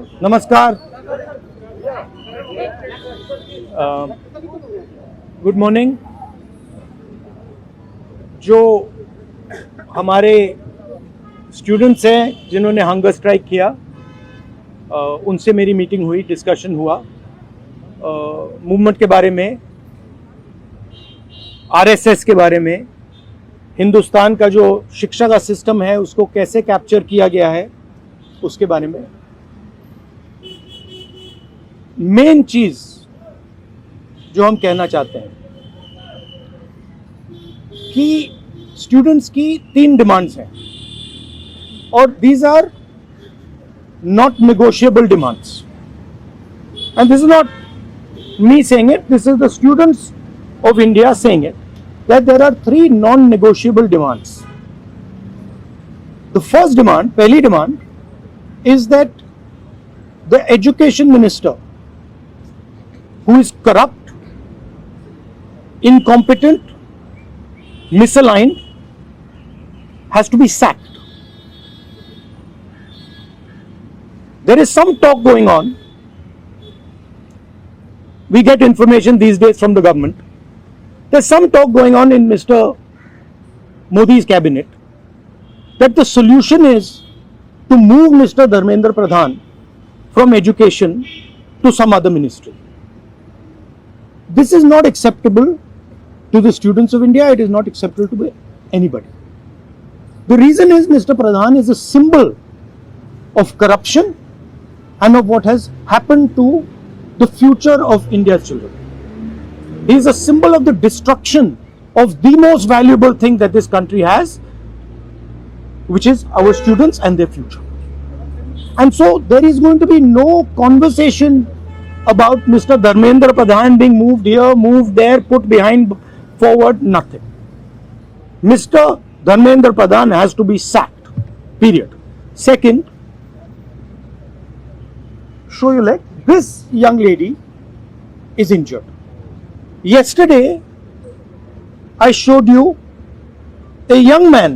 नमस्कार, good morning. जो हमारे स्टूडेंट्स हैं जिन्होंने हंगर स्ट्राइक किया, उनसे मेरी मीटिंग हुई, डिस्कशन हुआ मूवमेंट के बारे में, आरएसएस के बारे में, हिंदुस्तान का जो शिक्षा का सिस्टम है उसको कैसे कैप्चर किया गया है उसके बारे में। मेन चीज जो हम कहना चाहते हैं कि स्टूडेंट्स की 3 डिमांड्स हैं और these are not negotiable demands, and this is not me saying it, this is the students of India saying it, that there are 3 non-negotiable demands. The first demand, पहली demand, is that the education minister, who is corrupt, incompetent, misaligned, has to be sacked. There is some talk going on. We get information these days from the government. There's some talk going on in Mr. Modi's cabinet that the solution is to move Mr. Dharmendra Pradhan from education to some other ministry. This is not acceptable to the students of India. It is not acceptable to anybody. The reason is Mr. Pradhan is a symbol of corruption and of what has happened to the future of India's children. He is a symbol of the destruction of the most valuable thing that this country has, which is our students and their future. And so there is going to be no conversation about Mr. Dharmendra Pradhan being moved here, moved there, put behind, forward, nothing. Mr. Dharmendra Pradhan has to be sacked, period. Second, show you like this young lady is injured. Yesterday, I showed you a young man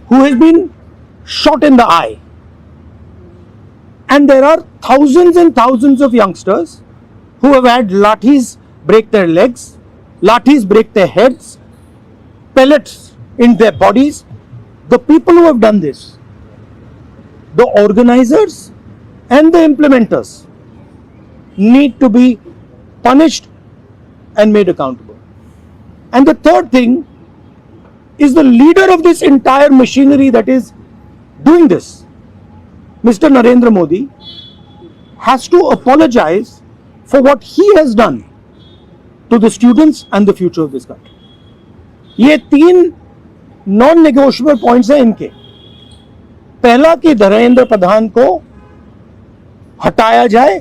who has been shot in the eye. And there are thousands and thousands of youngsters who have had lathis break their legs, lathis break their heads, pellets in their bodies. The people who have done this, the organizers and the implementers, need to be punished and made accountable. And the third thing is the leader of this entire machinery that is doing this, Mr. Narendra Modi, has to apologize for what he has done to the students and the future of this country. ये 3 non-negotiable points हैं इनके। पहला कि धर्मेंद्र प्रधान को हटाया जाए,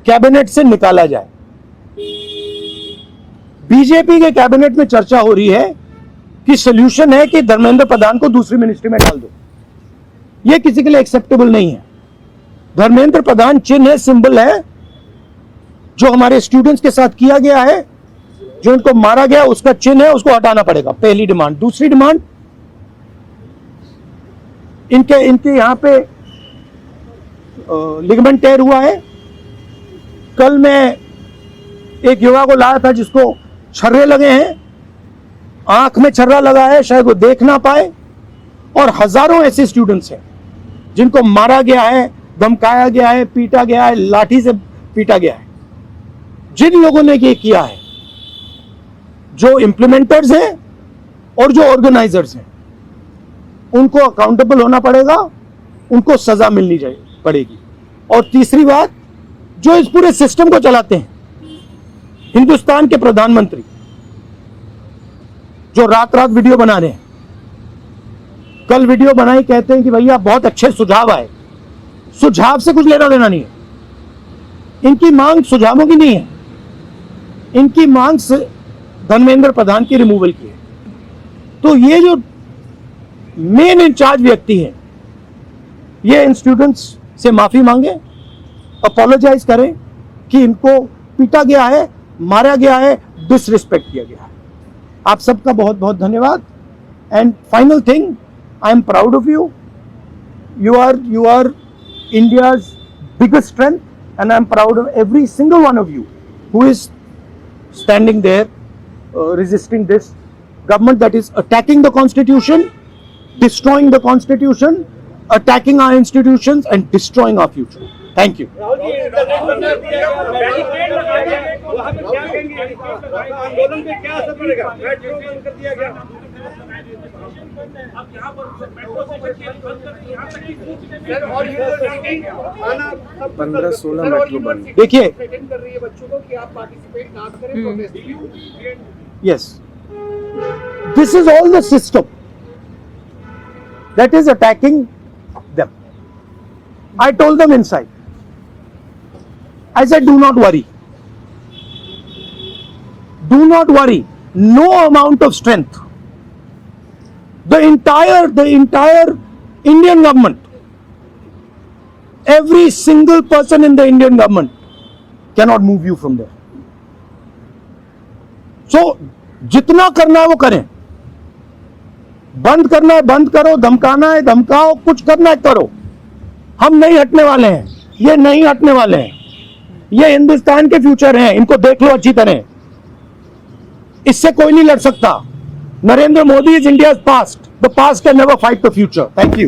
cabinet से निकाला जाए। बीजेपी के कैबिनेट में चर्चा हो रही है कि सॉल्यूशन है कि धर्मेंद्र प्रधान को दूसरी मिनिस्ट्री में डाल दो। यह किसी के लिए एक्सेप्टेबल नहीं है। धर्मेंद्र प्रधान चिन्ह है, सिंबल है, जो हमारे स्टूडेंट्स के साथ किया गया है, जो उनको मारा गया, उसका चिन्ह है, उसको हटाना पड़ेगा। पहली डिमांड। दूसरी डिमांड, इनके यहां पे लिगामेंट टेयर हुआ है। कल मैं एक युवा को लाया था जिसको छर्रे लगे हैं, आंख में छर्रा लगा है, शायद वो देख ना पाए, और हजारों ऐसे स्टूडेंट्स हैं जिनको मारा गया है, धमकाया गया है, पीटा गया है, लाठी से पीटा गया है। जिन लोगों ने ये किया है, जो इंप्लीमेंटर्स हैं और जो ऑर्गेनाइजर्स हैं, उनको अकाउंटेबल होना पड़ेगा, उनको सजा मिलनी पड़ेगी। और तीसरी बात, जो इस पूरे सिस्टम को चलाते हैं, हिंदुस्तान के प्रधानमंत्री, जो रात रात वीडियो बना रहे हैं, कल वीडियो बनाई, कहते हैं कि भैया बहुत अच्छे सुझाव आए। सुझाव से कुछ लेना देना नहीं है। इनकी मांग सुझावों की नहीं है, इनकी मांग धर्मेंद्र प्रधान की रिमूवल की है। तो ये जो मेन इंचार्ज व्यक्ति है, ये इन स्टूडेंट्स से माफी मांगे, अपोलोजाइज करें कि इनको पीटा गया है, मारा गया है, डिसरिस्पेक्ट किया गया है। आप सबका बहुत बहुत धन्यवाद। And final thing, I am proud of you. You are India's biggest strength, and I'm proud of every single one of you who is standing there resisting this government that is attacking the constitution, destroying the constitution, attacking our institutions and destroying our future. Thank you. देखिए, yes, this is all the system that is attacking them. I told them inside, I said, do not worry. Do not worry. No amount of strength. The entire Indian government, every single person in the Indian government cannot move you from there. So, जितना करना है वो करें. बंद करना है बंद करो, धमकाना है धमकाओ, कुछ करना है करो. हम नहीं हटने वाले हैं. ये नहीं हटने वाले हैं. ये हिंदुस्तान के फ्यूचर हैं. इनको देख लो अच्छी तरह. इससे कोई नहीं लड़ सकता. Narendra Modi is India's past. The past can never fight the future. Thank you.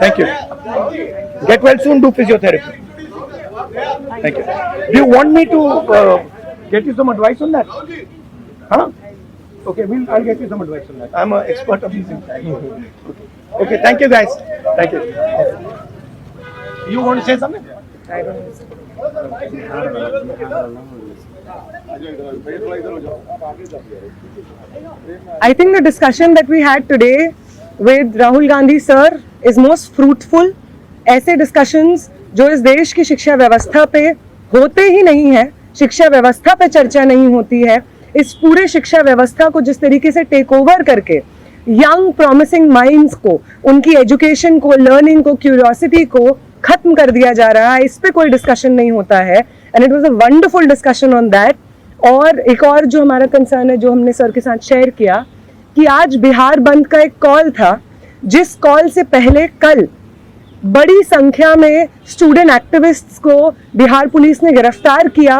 Thank you. Get well soon. Do physiotherapy. Thank you. Do you want me to get you some advice on that? Huh? Okay, I'll get you some advice on that. I'm an expert of these things. Okay, thank you guys. Thank you. You want to say something? I don't know. I think the discussion that we had today with Rahul Gandhi sir is most fruitful. ऐसे discussions जो इस देश की शिक्षा व्यवस्था पे होते ही नहीं है, शिक्षा व्यवस्था पे चर्चा नहीं होती है, इस पूरे शिक्षा व्यवस्था को जिस तरीके से टेक ओवर करके यंग प्रॉमिसिंग माइंड्स को, उनकी एजुकेशन को, लर्निंग को, क्यूरियोसिटी को खत्म कर दिया जा रहा है, इस पे कोई डिस्कशन नहीं होता है. And it was a wonderful discussion on that. और एक और जो हमारा कंसर्न है, जो हमने सर के साथ शेयर किया, कि आज बिहार बंद का एक कॉल था, जिस कॉल से पहले कल बड़ी संख्या में स्टूडेंट एक्टिविस्ट्स को बिहार पुलिस ने गिरफ्तार किया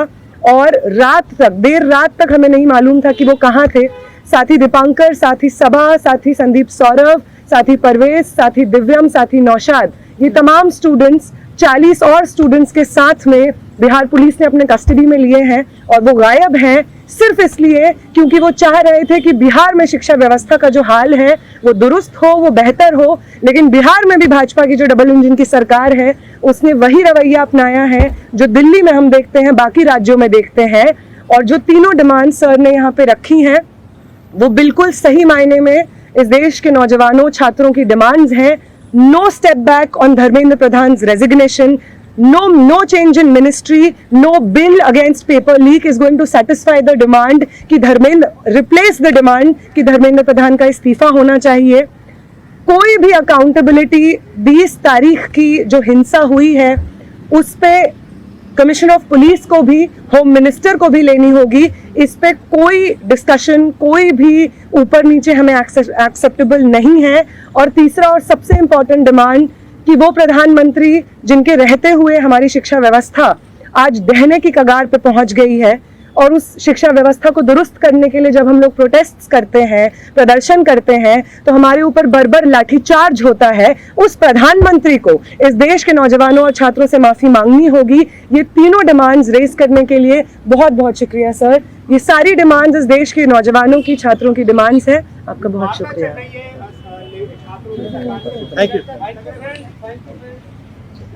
और रात तक, देर रात तक हमें नहीं मालूम था कि वो कहाँ थे. साथी दीपांकर, साथी सबा, साथी संदीप सौरभ, साथी परवेज, साथी दिव्यम, साथी नौशाद, ये तमाम स्टूडेंट्स 40 और स्टूडेंट्स के साथ में बिहार पुलिस ने अपने कस्टडी में लिए हैं और वो गायब हैं सिर्फ इसलिए क्योंकि वो चाह रहे थे कि बिहार में शिक्षा व्यवस्था का जो हाल है वो दुरुस्त हो, वो बेहतर हो. लेकिन बिहार में भी भाजपा की जो डबल इंजन की सरकार है उसने वही रवैया अपनाया है जो दिल्ली में हम देखते हैं, बाकी राज्यों में देखते हैं. और जो तीनों डिमांड सर ने यहाँ पे रखी हैं वो बिल्कुल सही मायने में इस देश के नौजवानों, छात्रों की डिमांड्स हैं. No step back on Dharmendra Pradhan's resignation. No change in ministry. No bill against paper leak is going to satisfy the demand कि धर्मेंद्र replace the demand कि धर्मेंद्र प्रधान का इस्तीफा होना चाहिए. कोई भी accountability 20 तारीख की जो हिंसा हुई है उस पे कमिश्नर ऑफ पुलिस को भी, होम मिनिस्टर को भी लेनी होगी. इस पे कोई डिस्कशन, कोई भी ऊपर नीचे हमें एक्सेप्टेबल नहीं है. और तीसरा और सबसे इम्पोर्टेंट डिमांड कि वो प्रधानमंत्री जिनके रहते हुए हमारी शिक्षा व्यवस्था आज ढहने की कगार पे पहुंच गई है, और उस शिक्षा व्यवस्था को दुरुस्त करने के लिए जब हम लोग प्रोटेस्ट करते हैं, प्रदर्शन करते हैं, तो हमारे ऊपर बर्बर लाठीचार्ज होता है. उस प्रधानमंत्री को इस देश के नौजवानों और छात्रों से माफी मांगनी होगी. ये तीनों डिमांड्स रेज करने के लिए बहुत बहुत शुक्रिया सर. ये सारी डिमांड्स इस देश के नौजवानों की, छात्रों की डिमांड्स है. आपका बहुत शुक्रिया. Thank you.